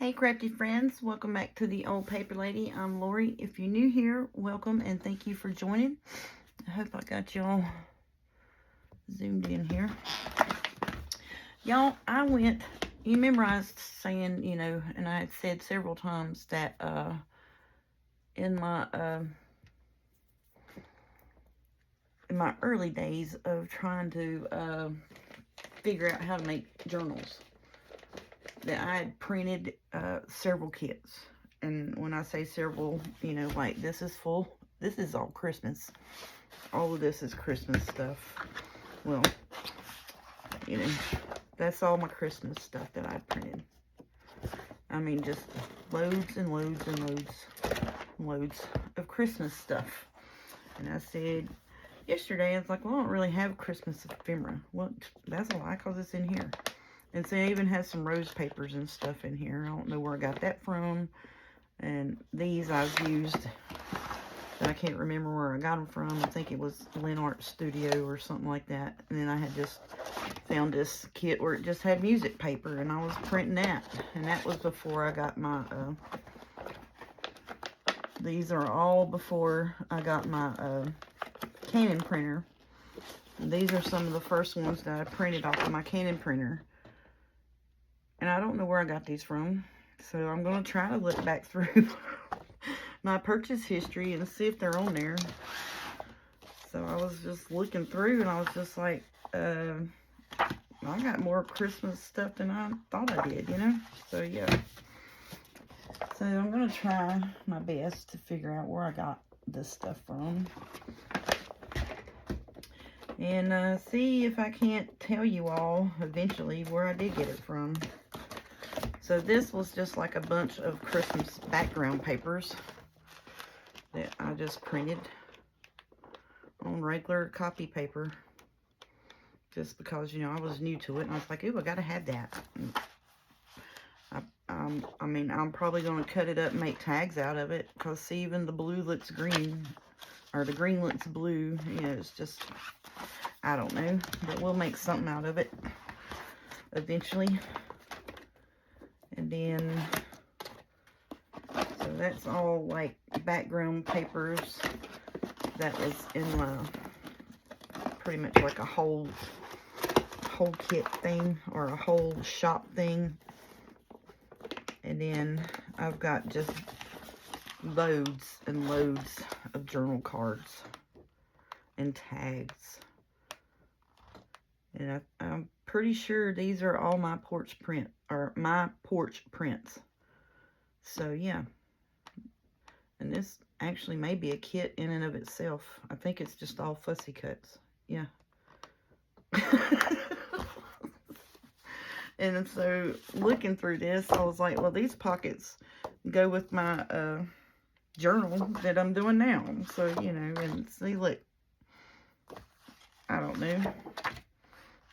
Hey crafty friends, welcome back to the Old Paper Lady. I'm Lori. If you're new here, welcome and thank you for joining. I hope I got y'all zoomed in here. Y'all, you remember I was saying, and I had said several times that in my early days of trying to figure out how to make journals, that I had printed several kits. And when I say several, like this is full. This is all Christmas. All of this is Christmas stuff. Well, that's all my Christmas stuff that I printed. I mean, just loads and loads and loads and loads of Christmas stuff. And I said yesterday, I was like, well, I don't really have Christmas ephemera. Well, that's a lie, because it's in here. And so it even has some rose papers and stuff in here. I don't know where I got that from. And these I've used, I can't remember where I got them from. I think it was Lynn Art Studio or something like that. And then I had just found this kit where it just had music paper, and I was printing that. And that was before I got my, these are all before I got my Canon printer. And these are some of the first ones that I printed off of my Canon printer. And I don't know where I got these from. So I'm going to try to look back through my purchase history and see if they're on there. So I was just looking through, and I was just like, I got more Christmas stuff than I thought I did, So yeah. So I'm going to try my best to figure out where I got this stuff from. And see if I can't tell you all eventually where I did get it from. So this was just like a bunch of Christmas background papers that I just printed on regular copy paper. Just because, I was new to it. And I was like, ooh, I gotta have that. I mean, I'm probably going to cut it up and make tags out of it. Because, see, even the blue looks green. Or the green looks blue. It's just, I don't know. But we'll make something out of it eventually. And then, so that's all like background papers that was in my, pretty much like a whole kit thing, or a whole shop thing. And then I've got just loads and loads of journal cards and tags. And I'm pretty sure these are all my porch prints. So yeah. And this actually may be a kit in and of itself. I think it's just all fussy cuts. Yeah. And so looking through this, I was like, well, these pockets go with my journal that I'm doing now. So, and see, look, I don't know.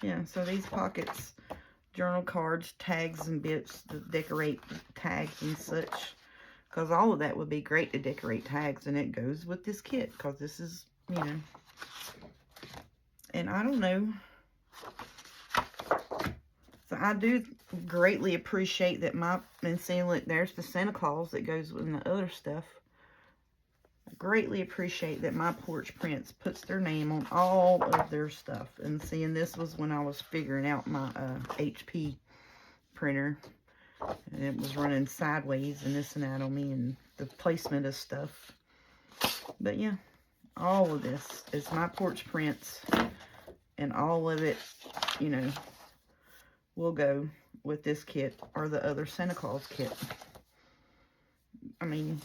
Yeah, so these pockets, journal cards, tags, and bits to decorate tags and such. Because all of that would be great to decorate tags, and it goes with this kit. Because this is, and I don't know. So I do greatly appreciate that and see, look, there's the Santa Claus that goes with the other stuff. I greatly appreciate that my porch prints puts their name on all of their stuff. And seeing this was when I was figuring out my HP printer. And it was running sideways and this and that on me, and the placement of stuff. But yeah, all of this is my porch prints. And all of it, will go with this kit or the other Santa Claus kit. I mean,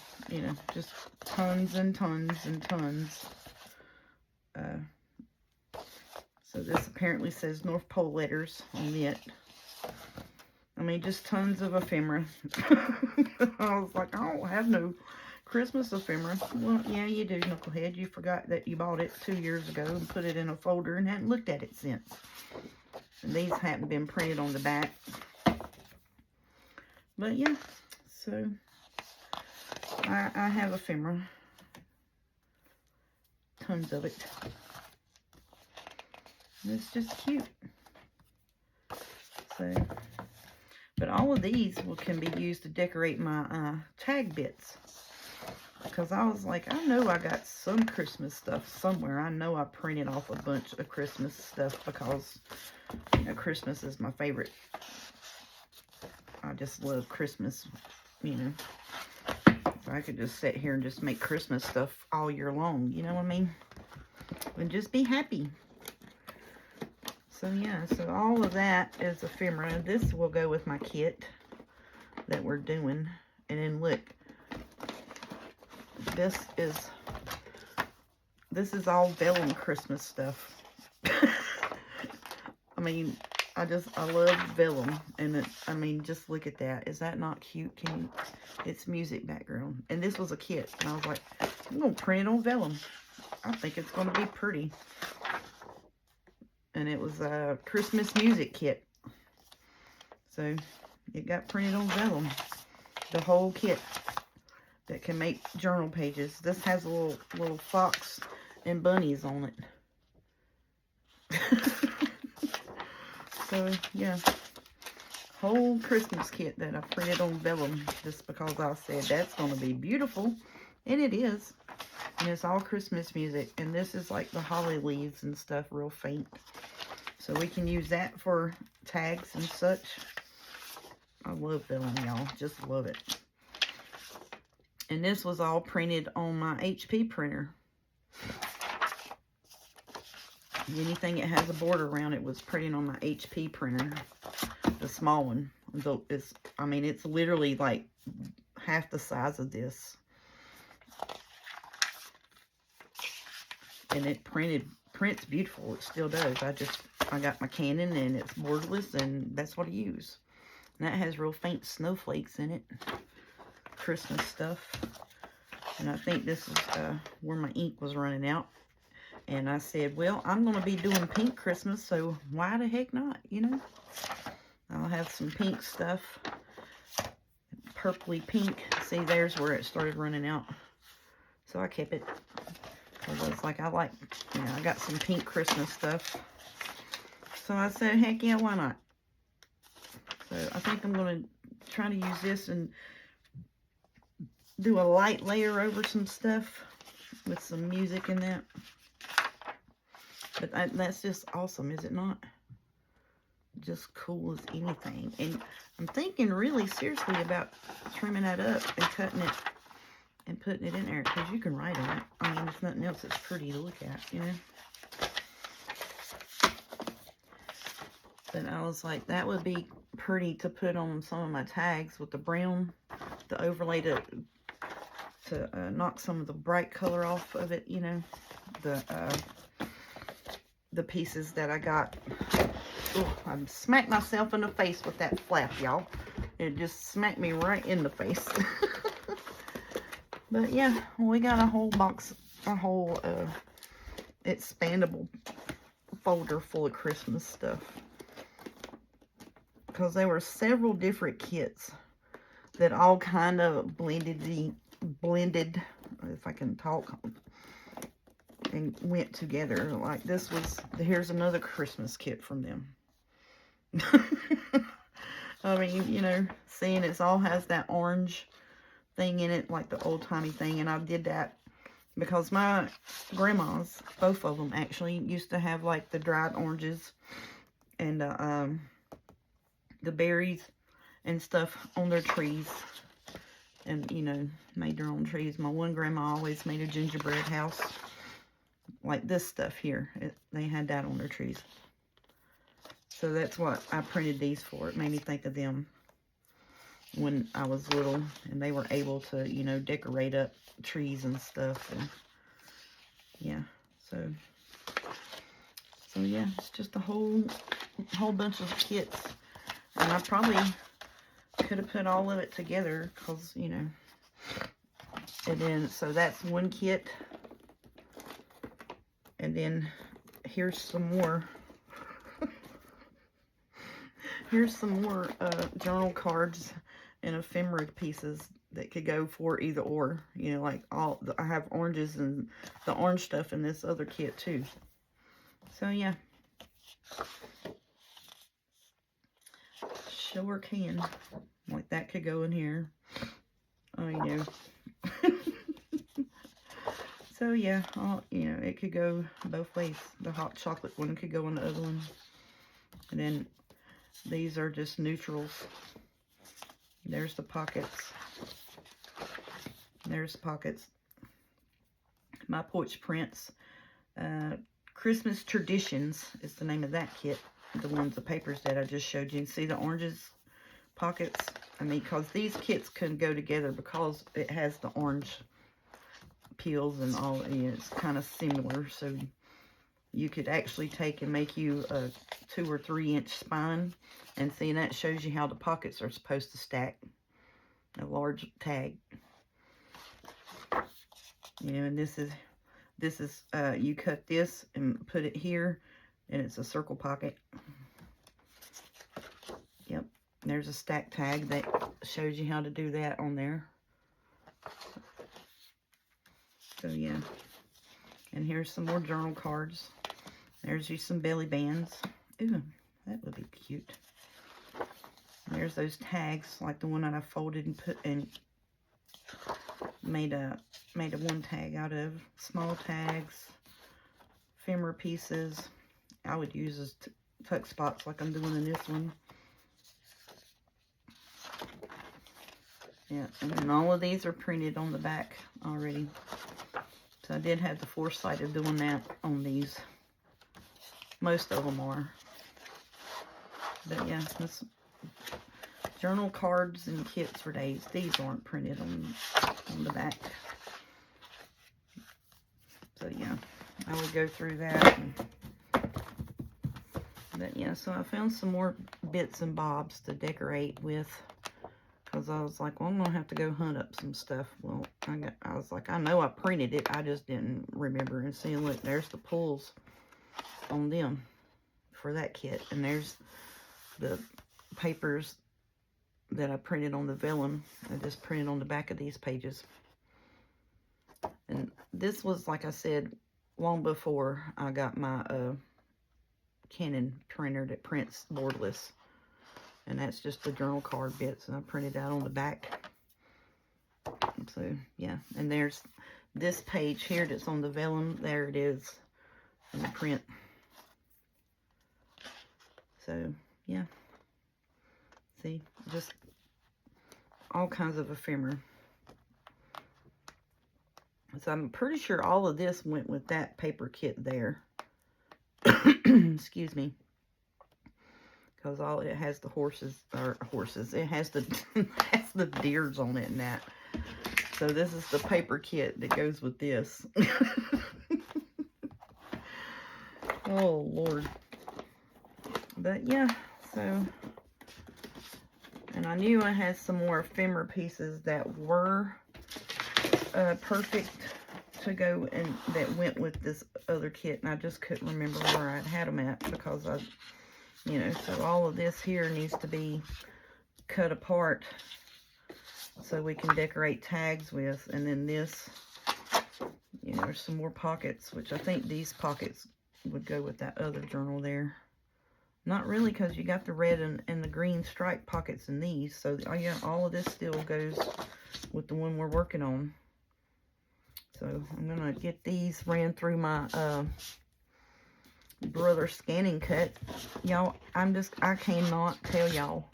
just tons and tons and tons. So this apparently says North Pole letters on it. I mean, just tons of ephemera. I was like, I don't have no Christmas ephemera. Well, yeah, you do, knucklehead. You forgot that you bought it 2 years ago and put it in a folder and hadn't looked at it since. And these haven't been printed on the back. But yeah, so I have ephemera. Tons of it. And it's just cute. So, But all of these can be used to decorate my tag bits. Because I was like, I know I got some Christmas stuff somewhere. I know I printed off a bunch of Christmas stuff because, you know, Christmas is my favorite. I just love Christmas, you know. So I could just sit here and just make Christmas stuff all year long, you know what I mean? And just be happy. So yeah, so all of that is ephemera. This will go with my kit that we're doing. And then look, this is all Vellum Christmas stuff. I mean, I love Vellum. And I mean, just look at that. Is that not cute? It's music background. And this was a kit. And I was like, I'm going to print it on Vellum. I think it's going to be pretty. And it was a Christmas music kit. So it got printed on Vellum. The whole kit that can make journal pages. This has a little fox and bunnies on it. So yeah, whole Christmas kit that I printed on Vellum just because I said that's going to be beautiful. And it is. And it's all Christmas music. And this is like the holly leaves and stuff, real faint. So we can use that for tags and such. I love Vellum, y'all. Just love it. And this was all printed on my HP printer. Anything that has a border around it was printed on my HP printer. The small one. I mean, it's literally like half the size of this. And it prints beautiful. It still does. I got my Canon and it's borderless and that's what I use. And that has real faint snowflakes in it. Christmas stuff. And I think this is where my ink was running out. And I said, well, I'm going to be doing pink Christmas, so why the heck not, you know? I'll have some pink stuff. Purpley pink. See, there's where it started running out. So I kept it. Because it's like, you know, I got some pink Christmas stuff. So I said, heck yeah, why not? So I think I'm going to try to use this and do a light layer over some stuff with some music in that. But that's just awesome, is it not? Just cool as anything. And I'm thinking really seriously about trimming that up and cutting it and putting it in there. Because you can write on it. I mean, if nothing else, it's pretty to look at, you know? But I was like, that would be pretty to put on some of my tags with the brown, the overlay to knock some of the bright color off of it, you know? The pieces that I got. Oh, I smacked myself in the face with that flap, y'all. It just smacked me right in the face. But yeah, we got a whole box, a whole expandable folder full of Christmas stuff. Because there were several different kits that all kind of blended, if I can talk, and went together. Like this was, here's another Christmas kit from them. I mean, you know, seeing it all has that orange thing in it, like the old-timey thing. And I did that because my grandmas, both of them actually, used to have like the dried oranges and the berries and stuff on their trees. And, you know, made their own trees. My one grandma always made a gingerbread house. Like this stuff here. They had that on their trees. So that's what I printed these for. It made me think of them when I was little. And they were able to, you know, decorate up trees and stuff. And yeah. So yeah. It's just a whole bunch of kits. And I probably could have put all of it together. Because, you know. And then, so that's one kit. And then here's some more. Here's some more journal cards and ephemera pieces that could go for either or. You know, like I have oranges and the orange stuff in this other kit too. So yeah. sure can. Like that could go in here. You know. So yeah, you know, it could go both ways. The hot chocolate one could go on the other one. And then these are just neutrals. There's the pockets. There's the pockets. My Porch Prints. Christmas Traditions is the name of that kit. The ones, the papers that I just showed you. See the oranges pockets? I mean, because these kits can go together because it has the orange peels and all. You know, it's kind of similar. So you could actually take and make you a 2 or 3 inch spine. And see, that shows you how the pockets are supposed to stack. A large tag. You know, and this is you cut this and put it here, and it's a circle pocket. Yep, there's a stack tag that shows you how to do that on there. So yeah, and here's some more journal cards. There's you some belly bands. Ooh, that would be cute. And there's those tags, like the one that I folded and put and made a one tag out of. Small tags, ephemera pieces. I would use as tuck spots like I'm doing in this one. Yeah, and then all of these are printed on the back already. So I did have the foresight of doing that on these. Most of them are. But yeah, this journal cards and kits for days. These aren't printed on the back. So yeah, I would go through that. But yeah, so I found some more bits and bobs to decorate with. Because I was like, well, I'm going to have to go hunt up some stuff. Well, I was like, I know I printed it. I just didn't remember. And see, look, there's the pulls on them for that kit. And there's the papers that I printed on the vellum. I just printed on the back of these pages. And this was, like I said, long before I got my Canon printer that prints borderless. And that's just the journal card bits, and I printed out on the back. So, yeah. And there's this page here that's on the vellum. There it is in the print. So, yeah. See, just all kinds of ephemera. So I'm pretty sure all of this went with that paper kit there. Excuse me. Because all it has the it has the has the deers on it and that. So this is the paper kit that goes with this. Oh Lord. But yeah, so, and I knew I had some more ephemera pieces that were perfect to go and that went with this other kit, and I just couldn't remember where I'd had them at because I, you know, so all of this here needs to be cut apart so we can decorate tags with. And then this, you know, there's some more pockets, which I think these pockets would go with that other journal there. Not really, because you got the red and the green stripe pockets in these. So, oh yeah, all of this still goes with the one we're working on. So, I'm going to get these ran through my Brother scanning cut. Y'all, I cannot tell y'all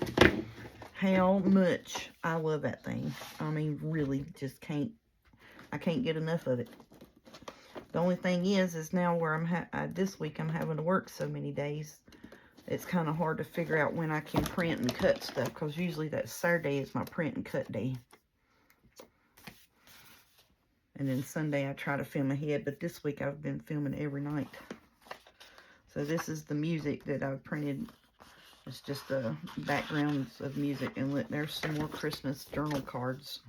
how much I love that thing. I mean, really, just I can't get enough of it. The only thing is now where this week I'm having to work so many days. It's kind of hard to figure out when I can print and cut stuff, because usually that Saturday is my print and cut day. And then Sunday I try to film ahead, but this week I've been filming every night. So this is the music that I've printed. It's just the backgrounds of music. And look, there's some more Christmas journal cards.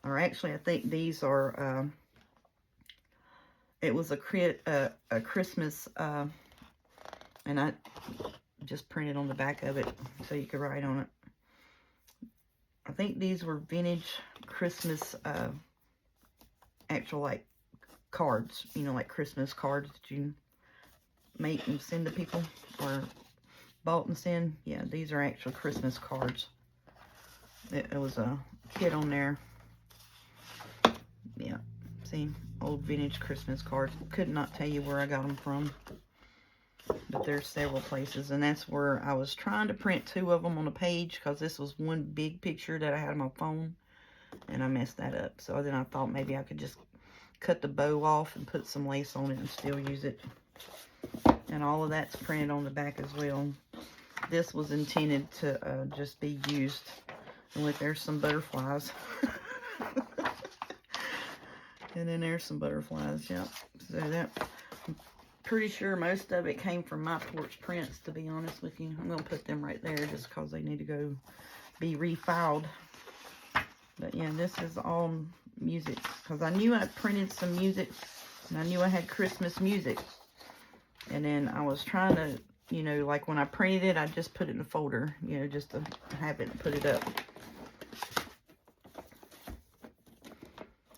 Or actually, I think these are, it was a Christmas, and I just printed on the back of it so you could write on it. I think these were vintage Christmas, actual like cards, you know, like Christmas cards that you make and send to people, or bought and sent. Yeah, these are actual Christmas cards. It was a kit on there. Yeah, see, old vintage Christmas cards. Could not tell you where I got them from. But there's several places, and that's where I was trying to print 2 of them on a page, because this was one big picture that I had on my phone, and I messed that up. So then I thought maybe I could just cut the bow off and put some lace on it and still use it. And all of that's printed on the back as well. This was intended to just be used. And look, there's some butterflies. And then there's some butterflies, yep. So that, I'm pretty sure most of it came from my porch prints, to be honest with you. I'm going to put them right there just because they need to go be refiled. But yeah, this is all music, because I knew I printed some music, and I knew I had Christmas music. And then I was trying to, you know, like when I printed it, I just put it in a folder, you know, just to have it and put it up.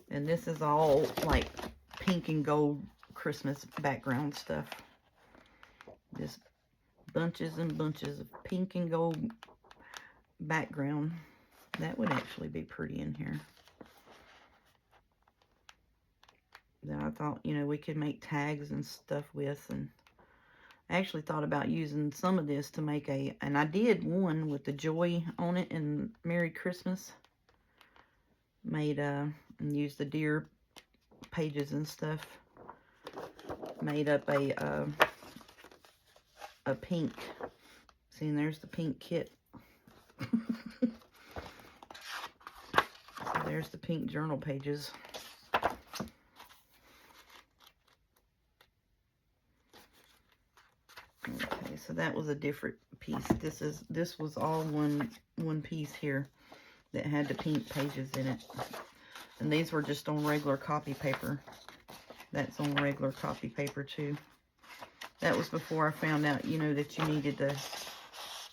And this is all like pink and gold Christmas background stuff. Just bunches and bunches of pink and gold background. That would actually be pretty in here. Then I thought, you know, we could make tags and stuff with, and I actually thought about using some of this to make a, and I did one with the joy on it and Merry Christmas. Made and used the deer pages and stuff. Made up a pink. See, and there's the pink kit. So there's the pink journal pages. Okay, so that was a different piece. This was all one piece here that had the pink pages in it. And these were just on regular copy paper. That's on regular copy paper too. That was before I found out, you know, that you needed to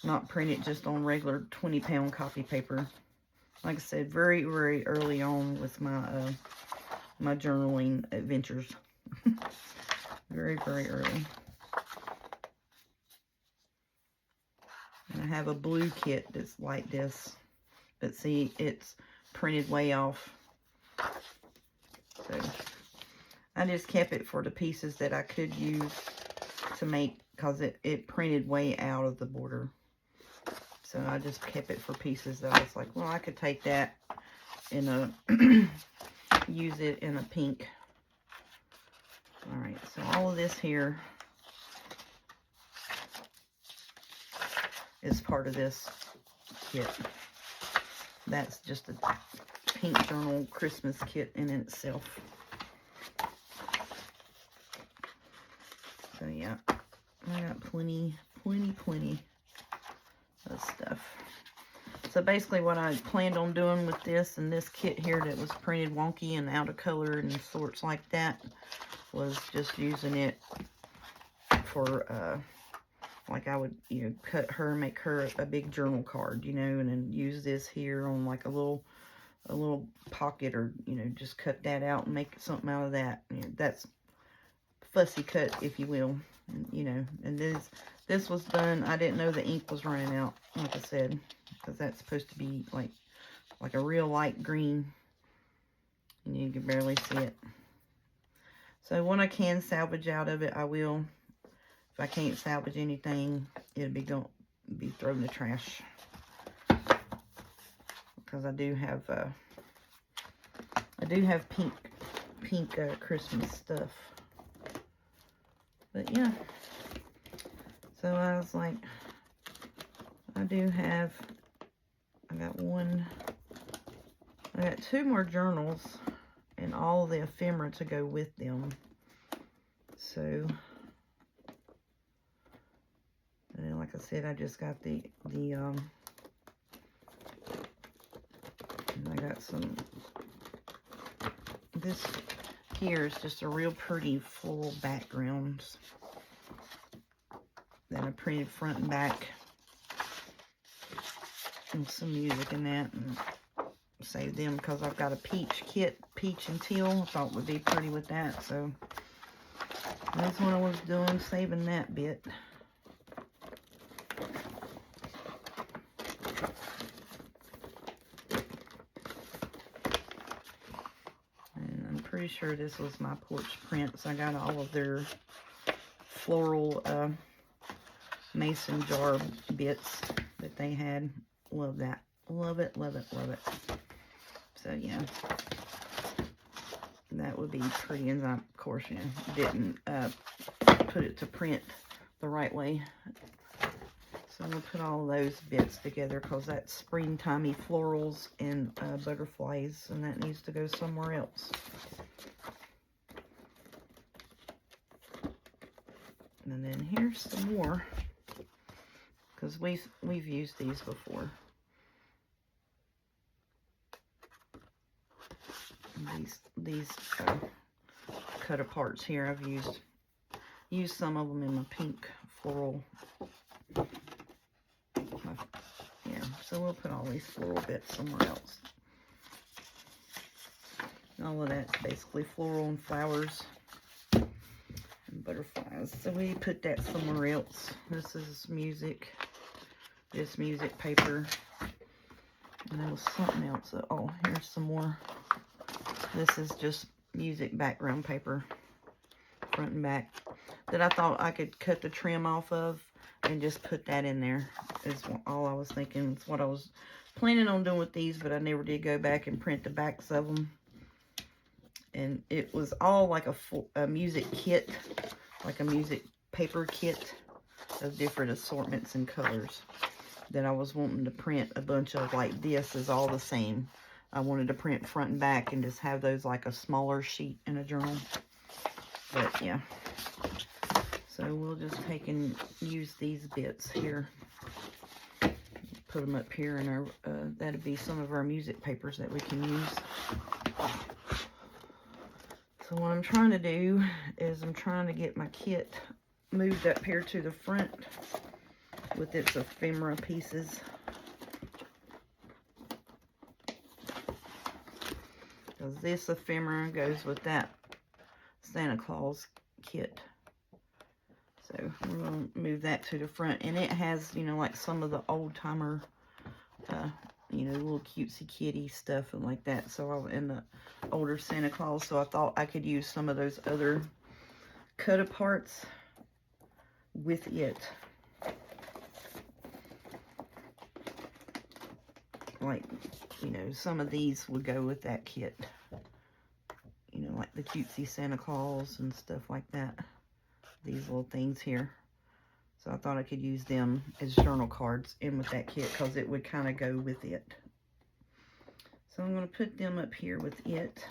not print it just on regular 20-pound copy paper. Like I said, very, very early on with my my journaling adventures. Very, very early. And I have a blue kit that's like this. But see, it's printed way off. So I just kept it for the pieces that I could use to make, because it printed way out of the border. So I just kept it for pieces that I was like, well, I could take that in a use it in a pink. All right, so all of this here is part of this kit. That's just a pink journal Christmas kit in itself. So yeah, I got plenty of stuff. So basically what I planned on doing with this and this kit here that was printed wonky and out of color and sorts like that was just using it for like I would, you know, cut her, make her a big journal card, you know, and then use this here on like a little pocket, or, you know, just cut that out and make something out of that. You know, that's fussy cut, if you will, you know. And this was done, I didn't know the ink was running out, like I said, because that's supposed to be like a real light green, and you can barely see it. So when I can salvage out of it, I will. If I can't salvage anything, it'll be thrown in the trash. Because I do have pink Christmas stuff. But yeah. So I was like, I got 2 more journals and all the ephemera to go with them. So, and like I said, I just got and I got some, this here is just a real pretty full backgrounds that I printed front and back, and some music in that, and save them because I've got a peach kit, peach and teal. I thought would be pretty with that, so that's what I was doing, saving that bit. pretty sure this was my porch prints. I got all of their floral mason jar bits that they had. Love that. Love it, love it, love it. So yeah, that would be pretty. And I, of course, you know, didn't put it to print the right way. So I'm going to put all of those bits together because that's springtimey florals and butterflies, and that needs to go somewhere else. And then here's some more, because we've used these before. These cut aparts here, I've used some of them in my pink floral. Yeah, so we'll put all these floral bits somewhere else. All of that's basically floral and flowers and butterflies. So we put that somewhere else. This is music. This music paper. And there was something else. Oh, here's some more. This is just music background paper, front and back, that I thought I could cut the trim off of and just put that in there. Is all I was thinking. It's what I was planning on doing with these, but I never did go back and print the backs of them. And it was all like a music kit, like a music paper kit of different assortments and colors that I was wanting to print a bunch of. Like this is all the same. I wanted to print front and back and just have those like a smaller sheet in a journal. But yeah. So we'll just take and use these bits here. Put them up here, and our that'd be some of our music papers that we can use. So what I'm trying to do is I'm trying to get my kit moved up here to the front with its ephemera pieces. Because this ephemera goes with that Santa Claus kit. So we're going to move that to the front. And it has, you know, like some of the old-timer, you know, little cutesy kitty stuff and like that. So in the older Santa Claus. So I thought I could use some of those other cut aparts with it. Like, you know, some of these would go with that kit. You know, like the cutesy Santa Claus and stuff like that. These little things here. So I thought I could use them as journal cards in with that kit because it would kind of go with it. So I'm going to put them up here with it.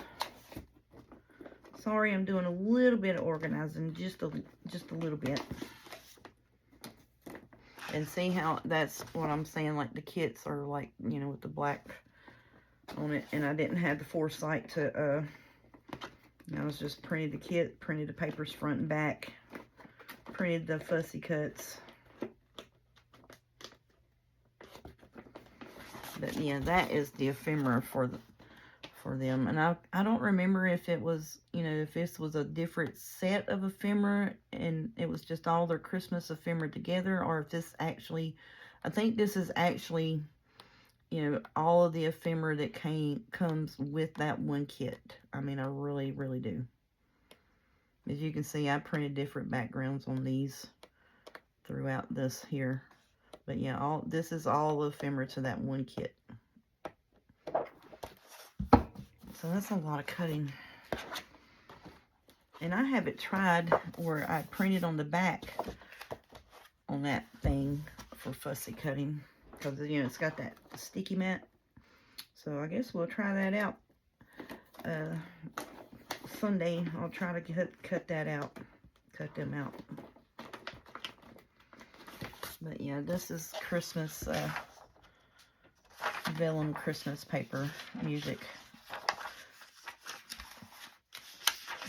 Sorry, I'm doing a little bit of organizing, just a little bit. And see how that's what I'm saying, like the kits are like, you know, with the black on it. And I didn't have the foresight to, I was just printed the kit, printed the papers front and back. Printed the fussy cuts. But yeah, that is the ephemera for them. And I don't remember if it was, you know, if this was a different set of ephemera and it was just all their Christmas ephemera together, or if this actually, I think this is actually, you know, all of the ephemera that comes with that one kit. I mean, I really, really do. As you can see, I printed different backgrounds on these throughout this here. But yeah, this is all ephemera to that one kit. So that's a lot of cutting. And I haven't tried where I printed on the back on that thing for fussy cutting. Because, you know, it's got that sticky mat. So I guess we'll try that out. Sunday, I'll try to cut that out. Cut them out. But yeah, this is Christmas, vellum Christmas paper music.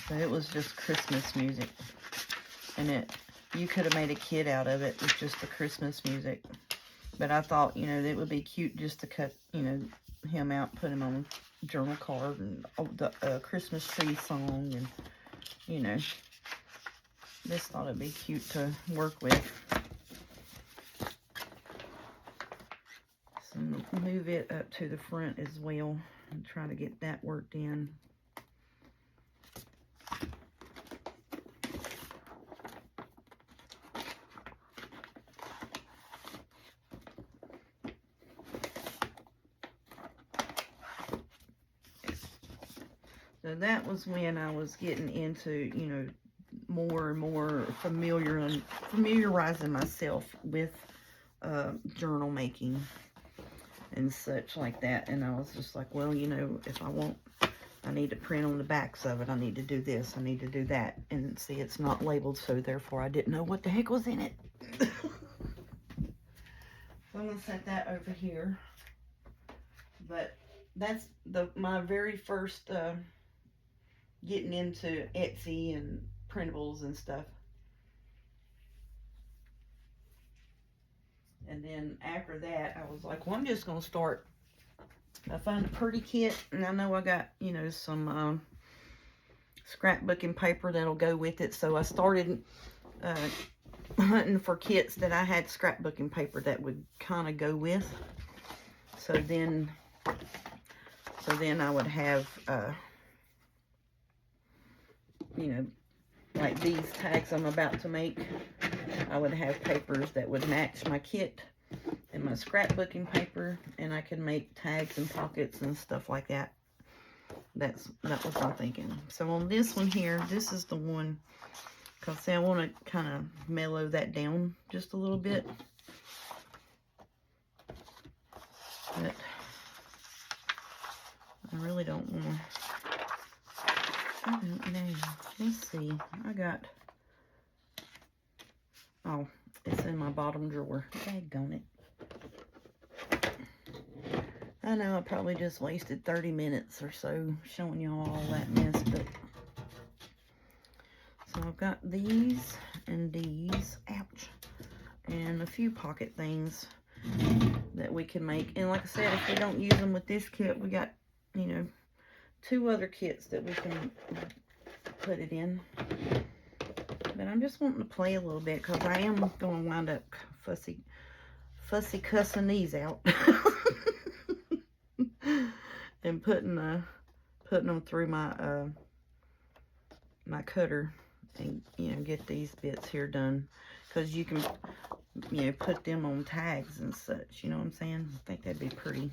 So it was just Christmas music. And you could have made a kit out of it with just the Christmas music. But I thought, you know, it would be cute just to cut, you know, him out, put him on a journal card and the Christmas tree song, and, you know, just thought it'd be cute to work with. So I'm gonna move it up to the front as well and try to get that worked in. So that was when I was getting into, you know, more and more familiarizing myself with journal making and such like that. And I was just like, well, you know, if I need to print on the backs of it, I need to do this, I need to do that. And see, it's not labeled, so therefore I didn't know what the heck was in it. So I'm going to set that over here. But that's my very first getting into Etsy and printables and stuff. And then after that, I was like, well, I'm just going to start. I found a pretty kit, and I know I got, you know, some scrapbooking paper that'll go with it. So I started hunting for kits that I had scrapbooking paper that would kind of go with. So then I would have, you know, like these tags I'm about to make, I would have papers that would match my kit and my scrapbooking paper, and I could make tags and pockets and stuff like that. That was my thinking. So on this one here, this is the one, because see, I want to kind of mellow that down just a little bit. But I really don't want to. I don't know. Let's see. I got. Oh, it's in my bottom drawer. Daggone it. I know I probably just wasted 30 minutes or so showing y'all all that mess, but. So I've got these and these. Ouch. And a few pocket things that we can make. And like I said, if we don't use them with this kit, we got, you know, 2 other kits that we can put it in. But I'm just wanting to play a little bit because I am going to wind up fussy cussing these out. And putting them through my my cutter and, you know, get these bits here done. Because you can, you know, put them on tags and such, you know what I'm saying? I think that'd be pretty.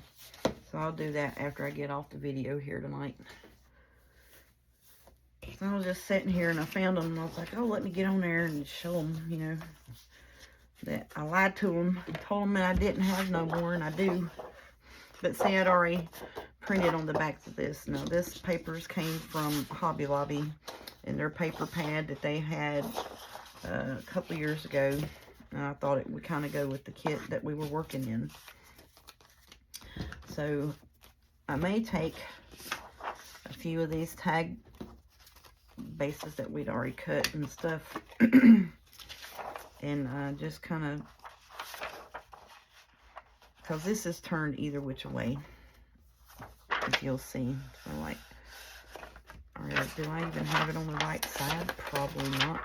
So I'll do that after I get off the video here tonight. So I was just sitting here and I found them and I was like, oh, let me get on there and show them, you know, that I lied to them. I told them that I didn't have no more, and I do. But see, I'd already printed on the backs of this. Now, this papers came from Hobby Lobby and their paper pad that they had a couple years ago. And I thought it would kind of go with the kit that we were working in. So I may take a few of these tag bases that we'd already cut and stuff and just kind of, because this is turned either which way, if you'll see. So like, all right, do I even have it on the right side? Probably not.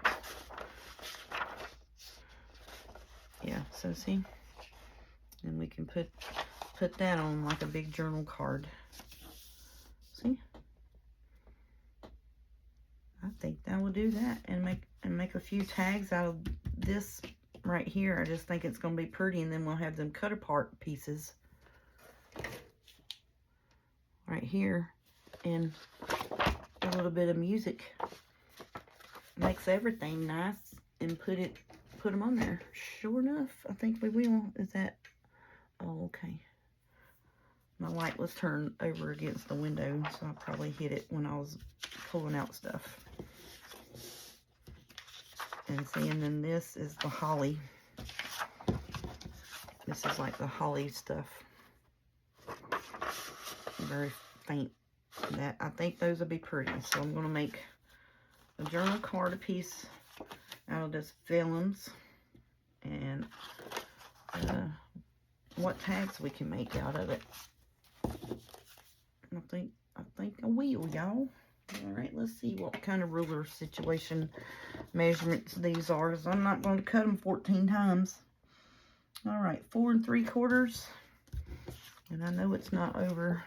Yeah, so see, and we can put that on like a big journal card. See, I think that will do that, and make a few tags out of this right here. I just think it's going to be pretty, and then we'll have them cut apart pieces right here, and a little bit of music makes everything nice, and put them on there. Sure enough, I think we will. Is that, oh, okay. My light was turned over against the window, so I probably hit it when I was pulling out stuff. And see, and then this is the holly. This is like the holly stuff. Very faint. That, I think those will be pretty. So I'm going to make a journal card a piece out of this Vellums. And what tags we can make out of it. I think I will, y'all. All right, let's see what kind of ruler situation measurements these are, because I'm not going to cut them 14 times. All right, 4 3/4, and I know it's not over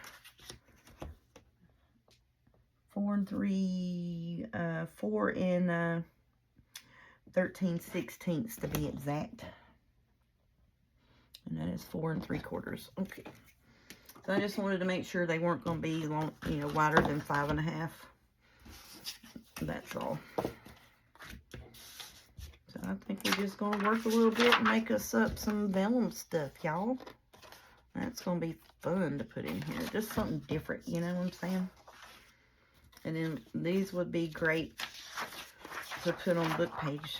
4 13/16 to be exact, and that is 4 3/4. Okay. So I just wanted to make sure they weren't going to be long, you know, wider than 5 1/2. That's all. So I think we're just going to work a little bit and make us up some vellum stuff, y'all. That's going to be fun to put in here. Just something different, you know what I'm saying? And then these would be great to put on book page.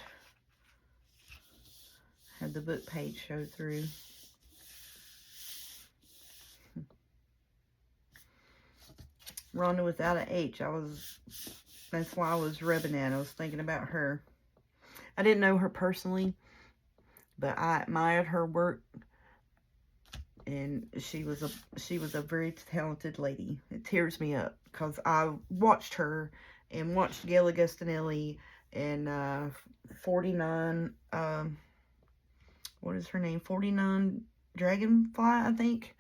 Have the book page show through. Rhonda without an H. That's why I was rubbing that. I was thinking about her. I didn't know her personally, but I admired her work, and she was a very talented lady. It tears me up because I watched her and watched Gail Augustinelli and 49 what is her name, 49 Dragonfly, I think,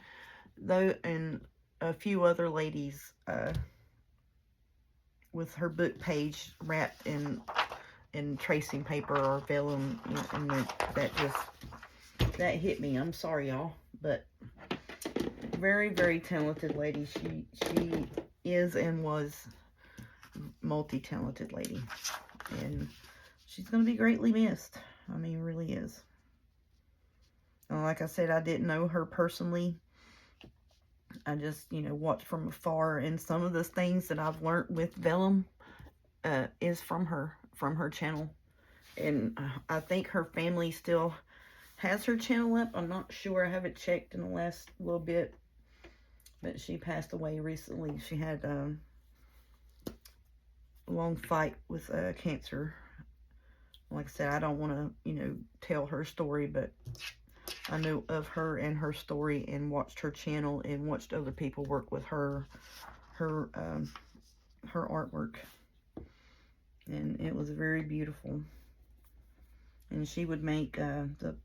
though, and a few other ladies with her book page wrapped in tracing paper or vellum, and that hit me. I'm sorry, y'all, but very, very talented lady. She is and was multi-talented lady, and she's going to be greatly missed. I mean, really is. And like I said, I didn't know her personally. I just, watched from afar, and some of the things that I've learned with vellum is from her channel. And I think her family still has her channel up. I'm not sure. I haven't checked in the last little bit, but she passed away recently. She had a long fight with cancer. Like I said, I don't want to, tell her story, but I know of her and her story, and watched her channel and watched other people work with her artwork, and it was very beautiful. And she would make the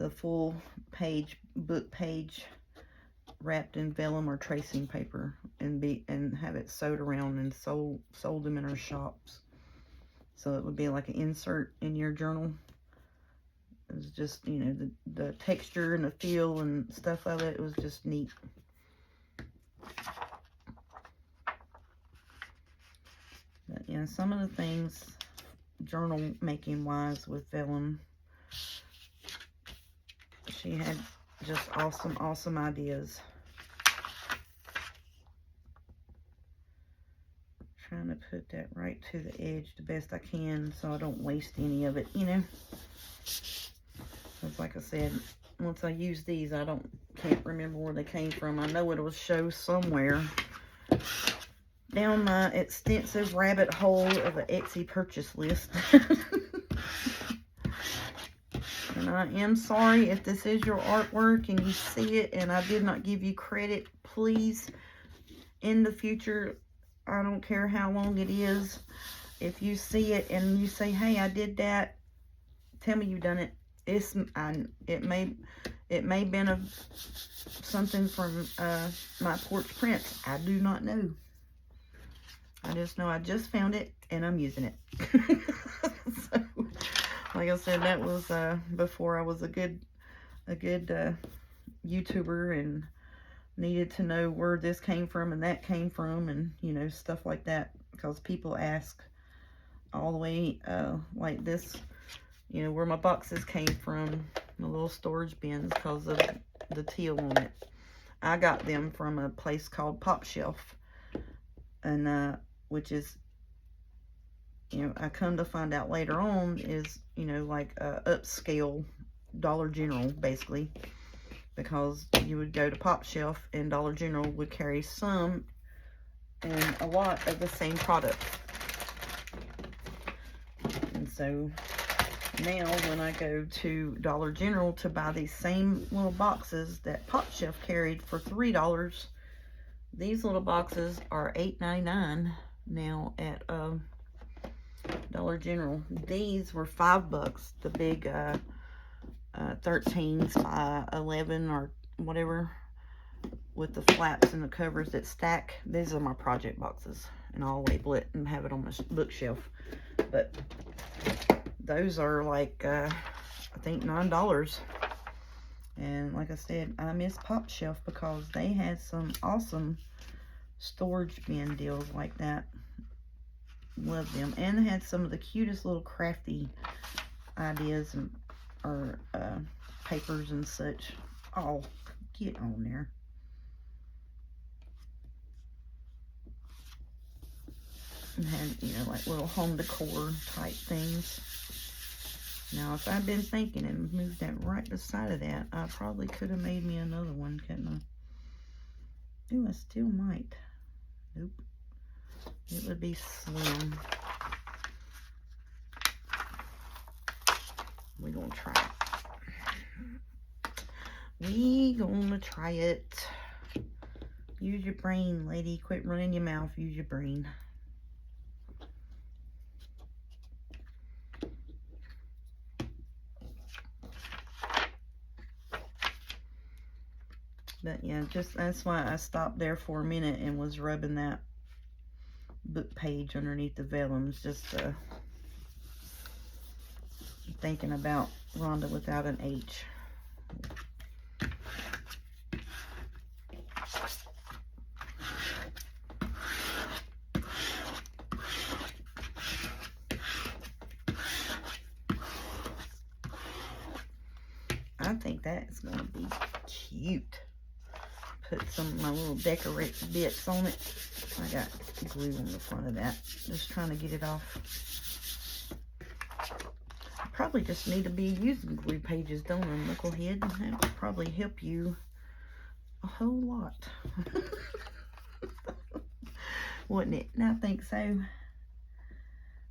full book page wrapped in vellum or tracing paper, and have it sewed around and sold them in her shops. So it would be like an insert in your journal. It was just, the texture and the feel and stuff of it. It was just neat. But some of the things journal making wise with vellum, she had just awesome ideas. Trying to put that right to the edge the best I can so I don't waste any of it, Because like I said, once I use these, can't remember where they came from. I know it will show somewhere down my extensive rabbit hole of an Etsy purchase list. And I am sorry if this is your artwork and you see it and I did not give you credit. Please, in the future, I don't care how long it is, if you see it and you say, hey, I did that, tell me you've done it. It may have been something from my porch prints. I do not know. I just know I just found it and I'm using it. So, like I said, that was before I was a good YouTuber and needed to know where this came from and that came from, and stuff like that, because people ask all the way like this, where my boxes came from, the little storage bins, because of the teal on it. I got them from a place called Pop Shelf, and which is, I come to find out later on is, like a upscale Dollar General, basically, because you would go to Pop Shelf and Dollar General would carry some and a lot of the same product. And so now when I go to Dollar General to buy these same little boxes that Pop Shelf carried for $3, these little boxes are $8.99 now at Dollar General. These were $5, the big 13s by 11 or whatever, with the flaps and the covers that stack. These are my project boxes, and I'll label it and have it on my bookshelf. But those are like I think $9. And like I said, I miss Pop Shelf because they had some awesome storage bin deals like that. love them. And they had some of the cutest little crafty ideas and or papers and such. Oh, get on there. And had, you know, like little home decor type things. Now, if I'd been thinking and moved that right beside of that, I probably could have made me another one, couldn't I? Ooh, I still might. Nope. It would be slim. We're gonna try it. We gonna try it. Use your brain, lady. Quit running your mouth. Use your brain. But yeah, just that's why I stopped there for a minute and was rubbing that book page underneath the vellums, just thinking about Rhonda without an H. I think that's going to be cute. Put some of my little decorate bits on it. I got glue on the front of that. Just trying to get it off. I probably just need to be using glue pages, don't I, Knucklehead? That would probably help you a whole lot. Wouldn't it? I think so.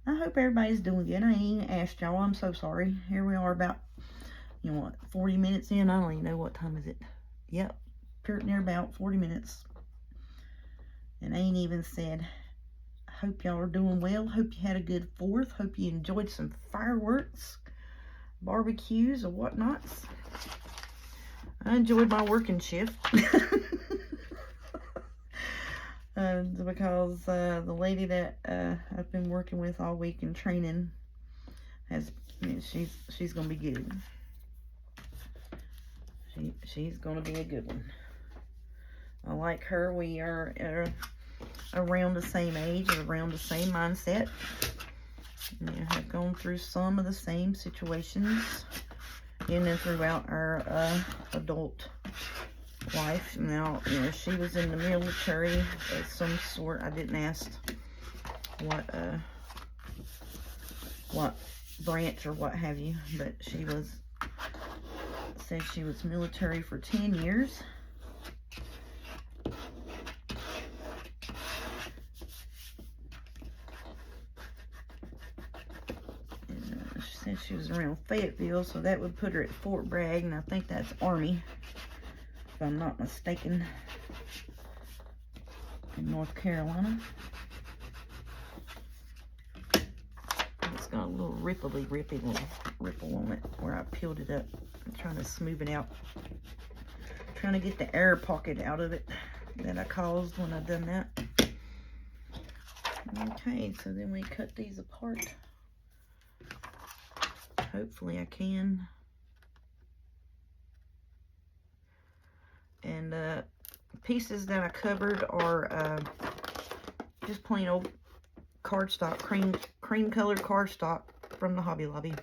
I hope everybody's doing good. I ain't asked y'all. I'm so sorry. Here we are about, you know what, 40 minutes in. I don't even know what time is it. Yep. Pretty near about 40 minutes. And I ain't even said, I hope y'all are doing well. Hope you had a good 4th. Hope you enjoyed some fireworks, barbecues, or whatnots. I enjoyed my working shift. Because the lady that I've been working with all week in training has, you know, she's gonna be good. She's gonna be a good one. I like her. We are around the same age, around the same mindset. We have gone through some of the same situations in and throughout our adult life. Now, you know, she was in the military of some sort. I didn't ask what branch or what have you, but she said she was military for 10 years. And she said she was around Fayetteville, so that would put her at Fort Bragg, and I think that's Army, if I'm not mistaken, in North Carolina. It's got a little ripply little ripple on it where I peeled it up. I'm trying to smooth it out. Trying to get the air pocket out of it that I caused when I done that. Okay, so then we cut these apart. Hopefully I can. And pieces that I covered are just plain old cardstock, cream colored cardstock from the Hobby Lobby.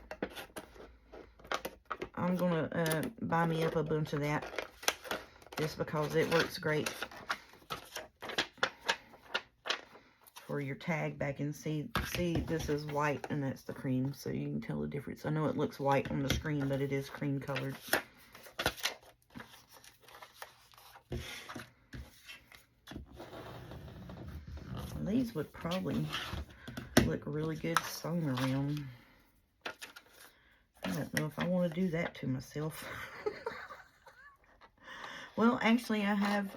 I'm gonna buy me up a bunch of that just because it works great for your tag back. And see this is white and that's the cream, so you can tell the difference. I know it looks white on the screen, but it is cream colored. These would probably look really good sewn around. I don't know if I want to do that to myself. Well, actually, I have,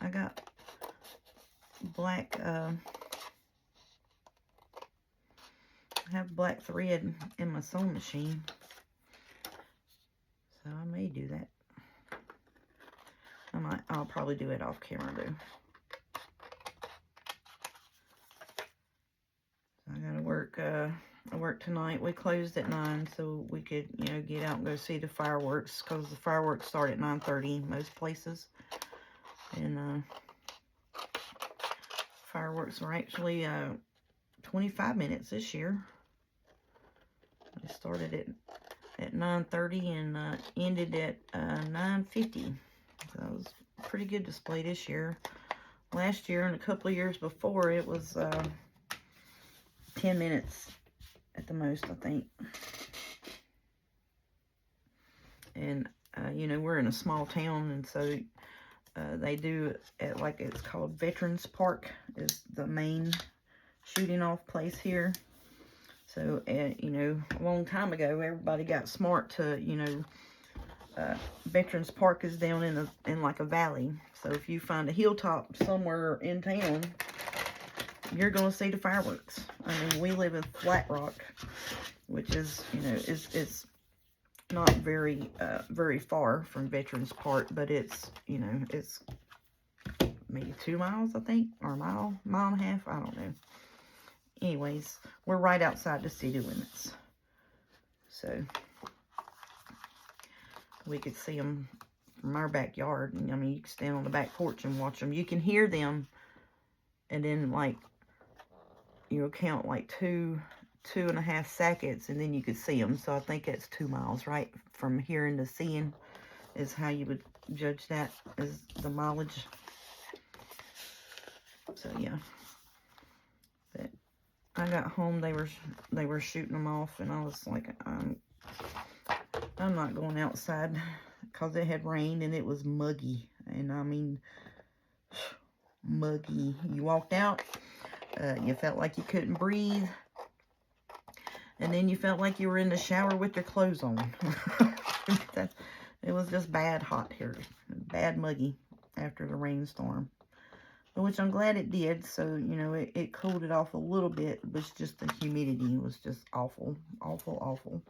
I got black, I have black thread in my sewing machine. So I may do that. I'll probably do it off camera though. I gotta work, I work tonight. We closed at 9, so we could, you know, get out and go see the fireworks, because the fireworks start at 9:30 most places. And fireworks are actually 25 minutes this year. I started at 9:30 and ended at 9:50. So it was a pretty good display this year. Last year and a couple of years before, it was 10 minutes at the most, I think. And, you know, we're in a small town, and so they do at, like, it's called Veterans Park is the main shooting off place here. So, you know, a long time ago, everybody got smart to, you know, Veterans Park is down in like a valley. So if you find a hilltop somewhere in town, you're going to see the fireworks. I mean, we live in Flat Rock, which is, you know, is not very, very far from Veterans Park, but it's, you know, it's maybe 2 miles, I think, or a mile and a half, I don't know. Anyways, we're right outside the city limits. So, we could see them from our backyard. And, I mean, you can stand on the back porch and watch them. You can hear them, and then, like, you'll count, like, 2.5 seconds, and then you could see them. So, I think that's 2 miles, right? From hearing to seeing is how you would judge that as the mileage. So, yeah. But I got home, they were shooting them off, and I was like, I'm not going outside, because it had rained and it was muggy. And I mean, muggy. You walked out, you felt like you couldn't breathe, and then you felt like you were in the shower with your clothes on. It was just bad hot here, bad muggy after the rainstorm. Which I'm glad it did, so, you know, it cooled it off a little bit. It was just the humidity was just awful, awful, awful.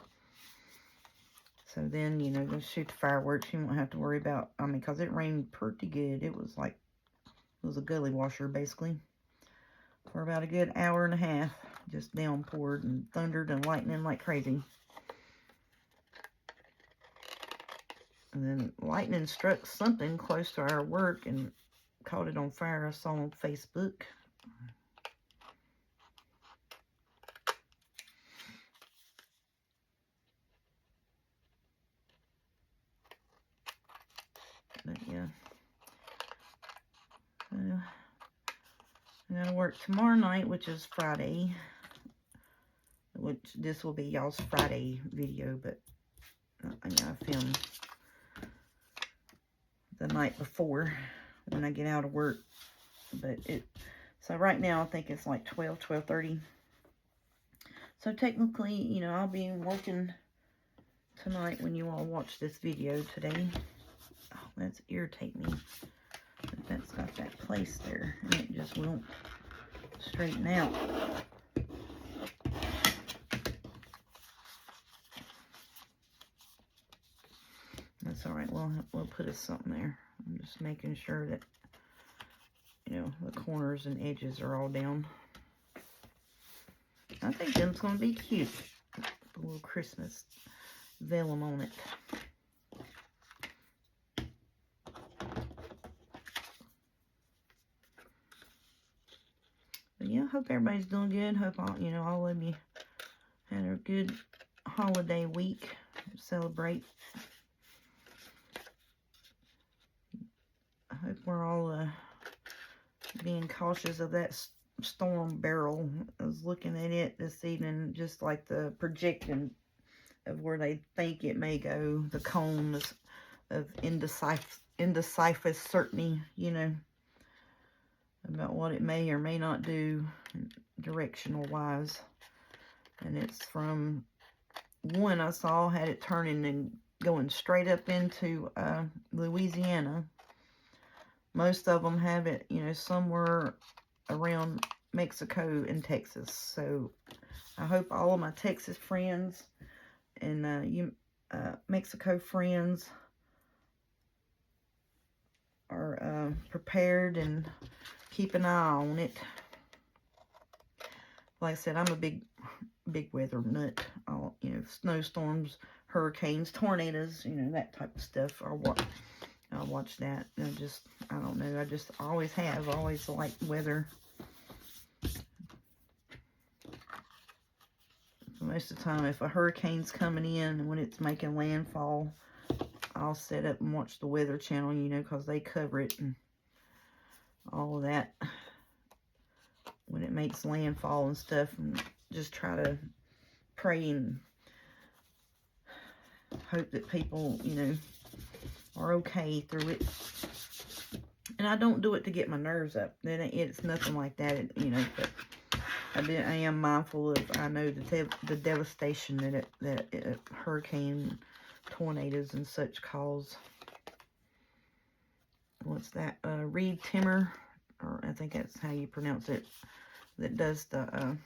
So then, you know, go shoot the fireworks. You won't have to worry about, I mean, because it rained pretty good. It was like, it was a gully washer, basically. For about a good hour and a half. Just downpoured and thundered and lightning like crazy. And then lightning struck something close to our work and caught it on fire. I saw on Facebook. But yeah. I'm going to work tomorrow night, which is Friday. Which this will be y'all's Friday video, but I filmed the night before when I get out of work. But so right now I think it's like 12:30. So technically, you know, I'll be working tonight when you all watch this video today. Oh, that's irritating me. That's got that place there, and it just won't straighten out. That's all right. We'll put something there. I'm just making sure that, you know, the corners and edges are all down. I think them's going to be cute. The little Christmas vellum on it. But yeah, hope everybody's doing good. Hope all, you know, all of you had a good holiday week. Celebrate. I hope we're all being cautious of that storm barrel. I was looking at it this evening, just like the projection of where they think it may go. The cones of indecisive certainty, you know, about what it may or may not do directional wise. And it's from one I saw had it turning and going straight up into Louisiana. Most of them have it, you know, somewhere around Mexico and Texas. So I hope all of my Texas friends and you Mexico friends are prepared and keep an eye on it. Like I said, I'm a big weather nut. You know, snowstorms, hurricanes, tornadoes, you know, that type of stuff. I'll watch that. And I don't know. I just always have. Always liked weather. most of the time, if a hurricane's coming in and when it's making landfall, I'll set up and watch the Weather Channel, you know, because they cover it and all of that when it makes landfall and stuff, and just try to pray and hope that people, you know, are okay through it. And I don't do it to get my nerves up. It's nothing like that, you know, but I am mindful of, I know the devastation that hurricane, tornadoes, and such cause. What's that? Reed Timmer, or I think that's how you pronounce it, that does the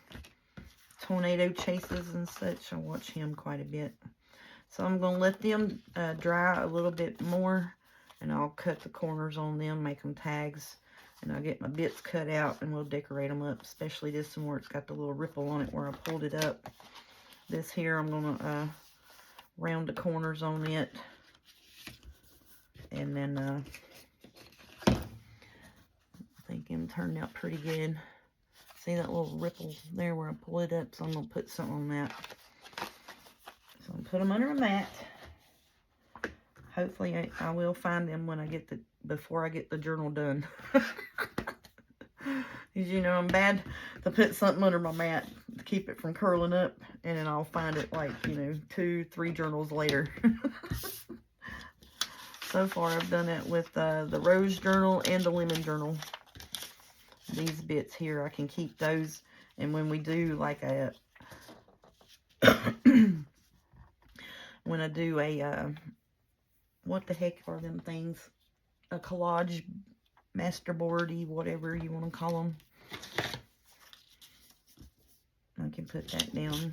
tornado chases and such. I watch him quite a bit. So I'm going to let them dry a little bit more, and I'll cut the corners on them, make them tags, and I'll get my bits cut out, and we'll decorate them up, especially this one where it's got the little ripple on it where I pulled it up. This here, I'm going to round the corners on it, and then I think them turned out pretty good. See that little ripple there where I pull it up? So I'm going to put something on that. So I'm going to put them under a mat. Hopefully I will find them when I get before I get the journal done. As you know, I'm bad to put something under my mat to keep it from curling up, and then I'll find it like, you know, 2-3 journals later. So far I've done it with the rose journal and the lemon journal. These bits here, I can keep those, and when we do like a when I do a what the heck are them things, a collage masterboardy, whatever you want to call them, I can put that down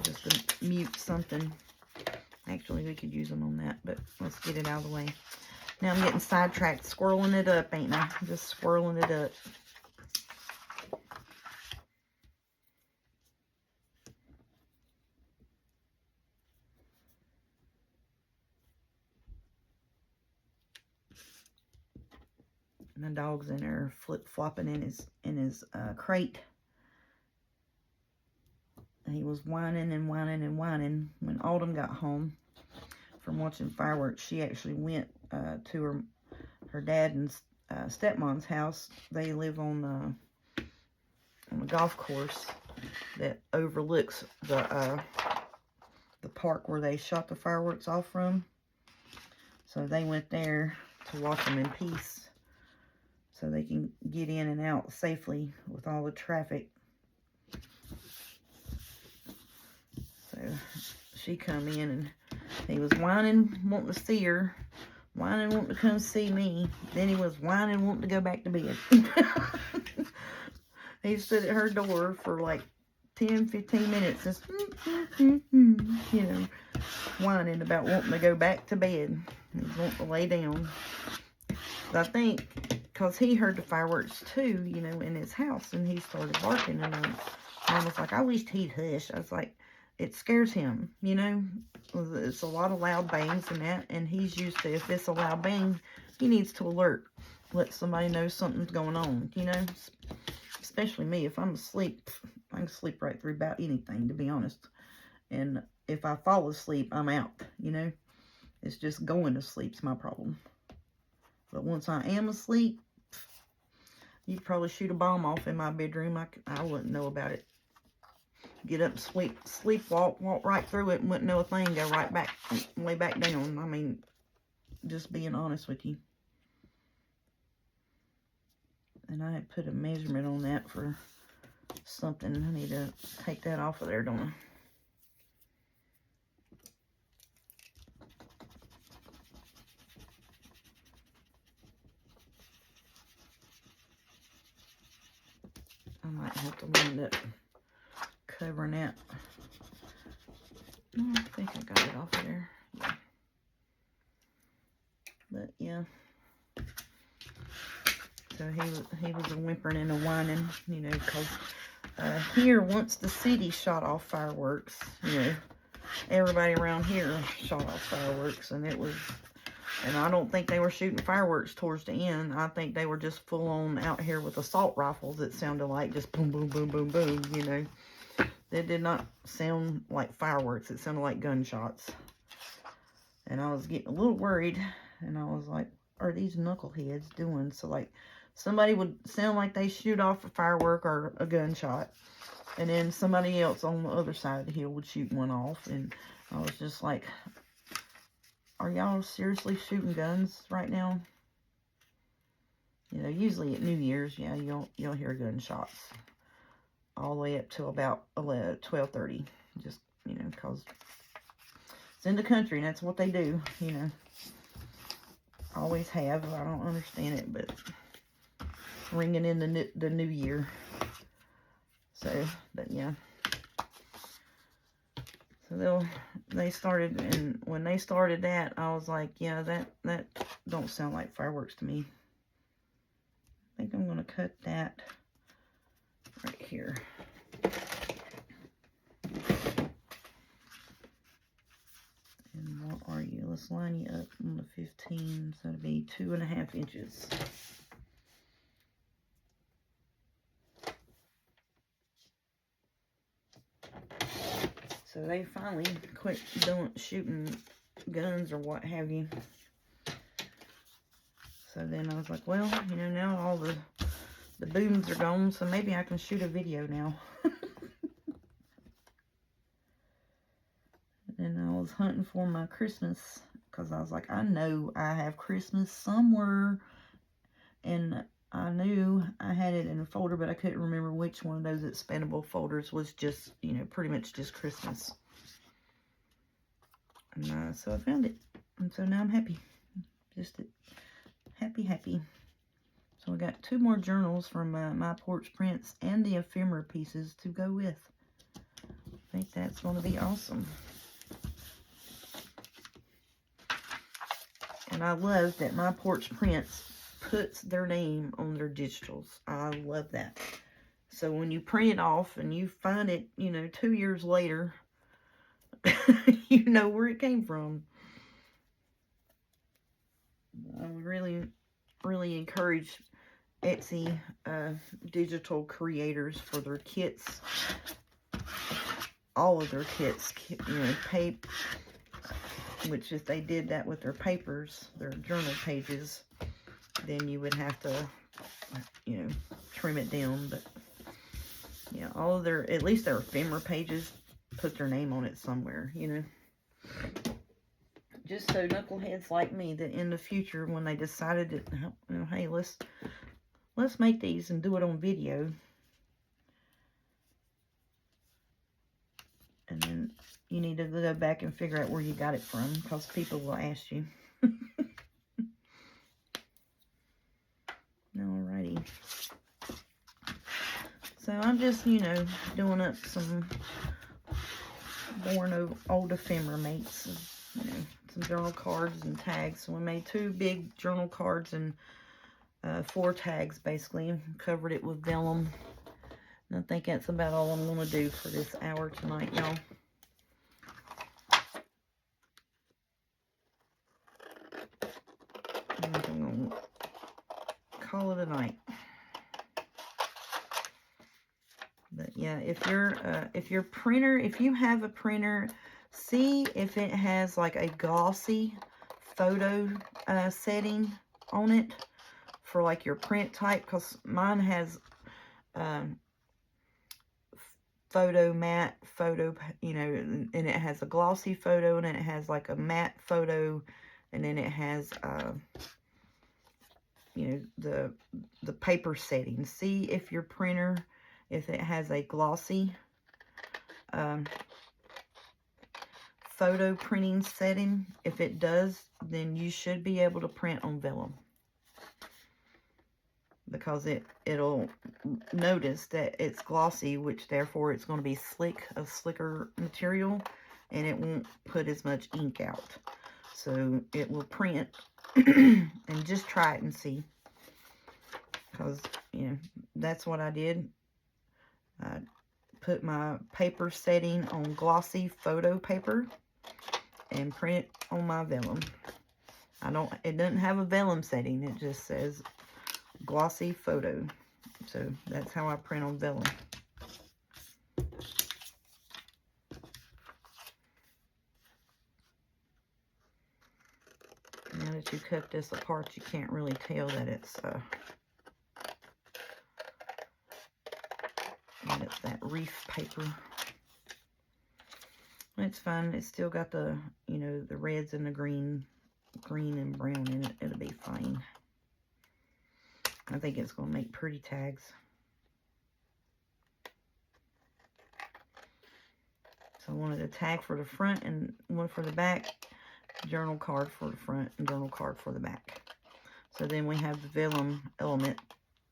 just to mute something. Actually, we could use them on that, but let's get it out of the way. Now I'm getting sidetracked, swirling it up, ain't I? Just swirling it up. My dog's in there flip-flopping in his crate. And he was whining and whining and whining. When Autumn got home from watching fireworks, she actually went to her dad and stepmom's house. They live on a golf course that overlooks the park where they shot the fireworks off from. So they went there to watch them in peace, so they can get in and out safely with all the traffic. So she come in and he was whining, wanting to see her, whining, wanting to come see me. Then he was whining, wanting to go back to bed. He stood at her door for like 10-15 minutes, just, you know, whining about wanting to go back to bed. He was wanting to lay down. I think because he heard the fireworks too, you know, in his house, and he started barking, and Mom was like, I wished he'd hush. I was like, it scares him, you know. It's a lot of loud bangs and that, and he's used to, if it's a loud bang, he needs to alert, let somebody know something's going on, you know. Especially me, if I'm asleep, I can sleep right through about anything, to be honest. And if I fall asleep, I'm out, you know. It's just going to sleep's my problem. But once I am asleep, you'd probably shoot a bomb off in my bedroom. I wouldn't know about it. Get up, sleepwalk, walk right through it, and wouldn't know a thing. Go right back, way back down. I mean, just being honest with you. And I had put a measurement on that for something. I need to take that off of there, don't I? I might have to wind up covering that. No, I think I got it off of there. Yeah. But yeah. So he was a whimpering and a whining, you know, because here, once the city shot off fireworks, you know, everybody around here shot off fireworks, and I don't think they were shooting fireworks towards the end. I think they were just full on out here with assault rifles. It sounded like just boom, boom, boom, boom, boom, you know. They did not sound like fireworks. It sounded like gunshots. And I was getting a little worried. And I was like, what are these knuckleheads doing? So, like, somebody would sound like they shoot off a firework or a gunshot. And then somebody else on the other side of the hill would shoot one off. And I was just like, are y'all seriously shooting guns right now? You know, usually at New Year's, yeah, you'll hear gunshots all the way up to about 12:30. Just, you know, because it's in the country and that's what they do, you know. Always have. I don't understand it, but ringing in the new year. So, but yeah. So they started, and when they started that, I was like, yeah, that don't sound like fireworks to me. I think I'm going to cut that right here. And what are you? Let's line you up on the 15, so it'll be 2.5 inches. So they finally quit shooting guns or what have you. So then I was like, well, you know, now all the booms are gone, so maybe I can shoot a video now. And I was hunting for my Christmas, because I was like, I know I have Christmas somewhere. And I knew I had it in a folder, but I couldn't remember which one of those expendable folders was just, you know, pretty much just Christmas. And so I found it. And so now I'm happy. Just happy. So I got 2 more journals from my porch prints and the ephemera pieces to go with. I think that's going to be awesome. And I love that my porch prints puts their name on their digitals. I love that. So when you print it off and you find it, you know, 2 years later, you know where it came from. I would really encourage Etsy digital creators for their kits. All of their kits, you know, which if they did that with their papers, their journal pages, then you would have to, you know, trim it down. But, you know, all of their, at least their ephemera pages, put their name on it somewhere, you know. Just so knuckleheads like me, that in the future, when they decided that, you know, hey, let's make these and do it on video. And then you need to go back and figure out where you got it from, because people will ask you. Alrighty. So I'm just, you know, doing up some born old ephemera mates. You know, some journal cards and tags. So we made 2 big journal cards and 4 tags, basically. Covered it with vellum. And I think that's about all I'm going to do for this hour tonight, y'all. I'm going to call it a night. But yeah, if you have a printer, see if it has like a glossy photo setting on it for like your print type, because mine has photo matte photo, you know, and it has a glossy photo, and then it has like a matte photo, and then it has you know, the paper settings. See if your printer, if it has a glossy photo printing setting. If it does, then you should be able to print on vellum, because it'll notice that it's glossy, which therefore it's going to be slicker material, and it won't put as much ink out. So it will print. And just try it and see, because, you know, that's what I did. I put my paper setting on glossy photo paper and print on my vellum. It doesn't have a vellum setting. It just says glossy photo. So that's how I print on vellum. that you cut this apart, you can't really tell that it's that reef paper. It's fine. It's still got the, you know, the reds and the green and brown in it. It'll be fine. I think it's going to make pretty tags. So I wanted a tag for the front and one for the back, journal card for the front and journal card for the back. So then we have the vellum element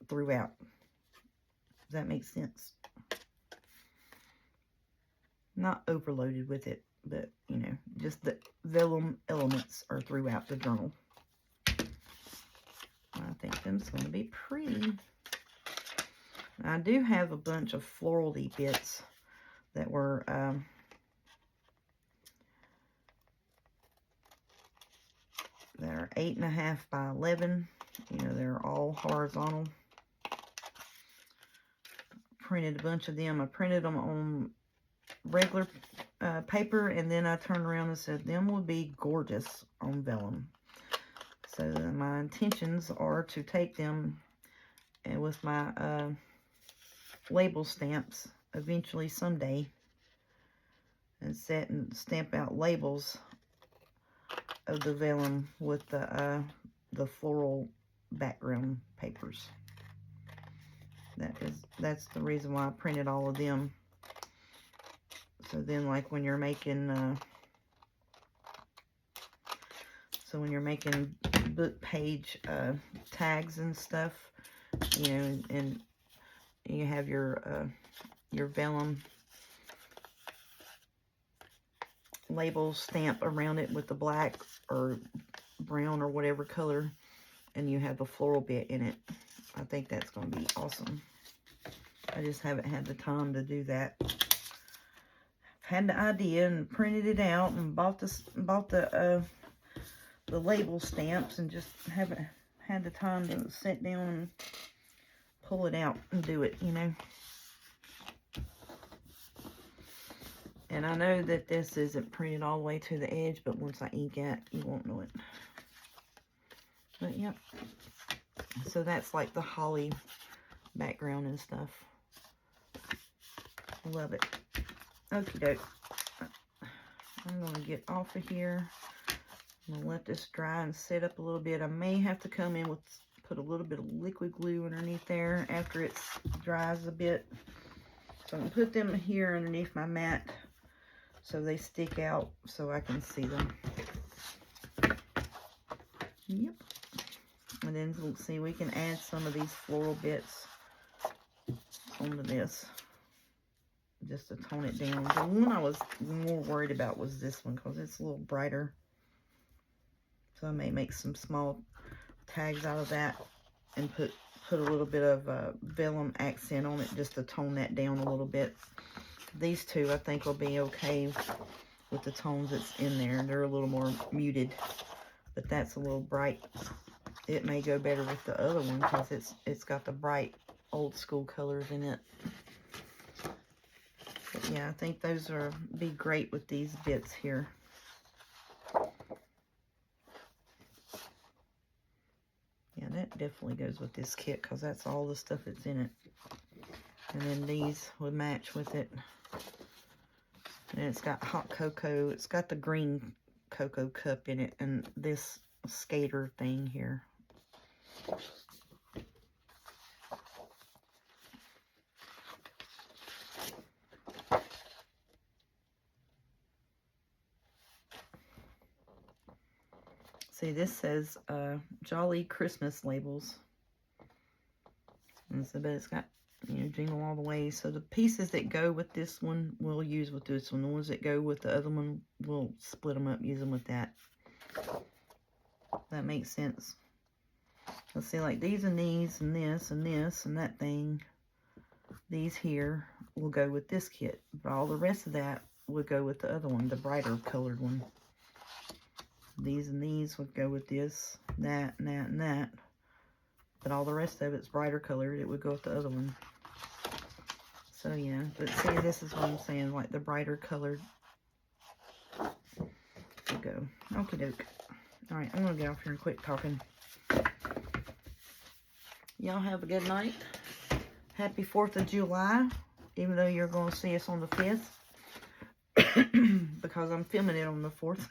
throughout. Does that make sense? Not overloaded with it, but, you know, just the vellum elements are throughout the journal. I think them's going to be pretty. I do have a bunch of florally bits that were they're 8.5 by 11. You know, they're all horizontal. Printed a bunch of them. I printed them on regular paper, and then I turned around and said them would be gorgeous on vellum. So my intentions are to take them and with my label stamps eventually someday and set and stamp out labels of the vellum with the floral background papers. That's the reason why I printed all of them. So then, like when you're making book page tags and stuff, you know, and you have your vellum label stamp around it with the black or brown or whatever color, and you have a floral bit in it. I think that's going to be awesome. I just haven't had the time to do that. Had the idea and printed it out and bought the label stamps, and just haven't had the time to sit down and pull it out and do it, you know. And I know that this isn't printed all the way to the edge, but once I ink it, you won't know it. But yep. So that's like the holly background and stuff. Love it. Okie doke. I'm going to get off of here. I'm going to let this dry and set up a little bit. I may have to come in with, put a little bit of liquid glue underneath there after it dries a bit. So I'm going to put them here underneath my mat so they stick out so I can see them. Yep. And then we'll see, we can add some of these floral bits onto this, just to tone it down. The one I was more worried about was this one, because it's a little brighter. So I may make some small tags out of that and put a little bit of vellum accent on it, just to tone that down a little bit. These two I think will be okay with the tones that's in there. They're a little more muted, but that's a little bright. It may go better with the other one because it's got the bright old school colors in it. But yeah, I think those are be great with these bits here. Yeah, that definitely goes with this kit because that's all the stuff that's in it. And then these would match with it. And it's got hot cocoa. It's got the green cocoa cup in it and this skater thing here. See, this says Jolly Christmas labels. And so, but it's got, you know, Jingle All the Way. So the pieces that go with this one, we'll use with this one. The ones that go with the other one, we'll split them up, use them with that. That makes sense. Let's see, like these and these and this and this and that thing. These here will go with this kit. But all the rest of that would go with the other one, the brighter colored one. These and these would go with this, that, and that, and that. But all the rest of it's brighter colored. It would go with the other one. So yeah, but see, this is what I'm saying, like the brighter colored would go. Okie doke. Alright, I'm going to get off here and quit talking. Y'all have a good night. Happy 4th of July, even though you're going to see us on the 5th. Because I'm filming it on the 4th.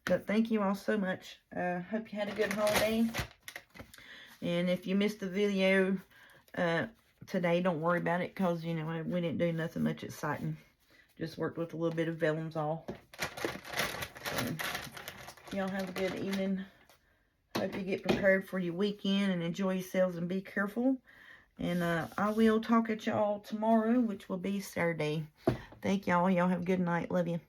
But thank you all so much. Hope you had a good holiday. And if you missed the video today, don't worry about it. Because, you know, we didn't do nothing much exciting. Just worked with a little bit of Vellum's all. So, y'all have a good evening. Hope you get prepared for your weekend and enjoy yourselves and be careful. And I will talk at y'all tomorrow, which will be Saturday. Thank y'all. Y'all have a good night. Love you.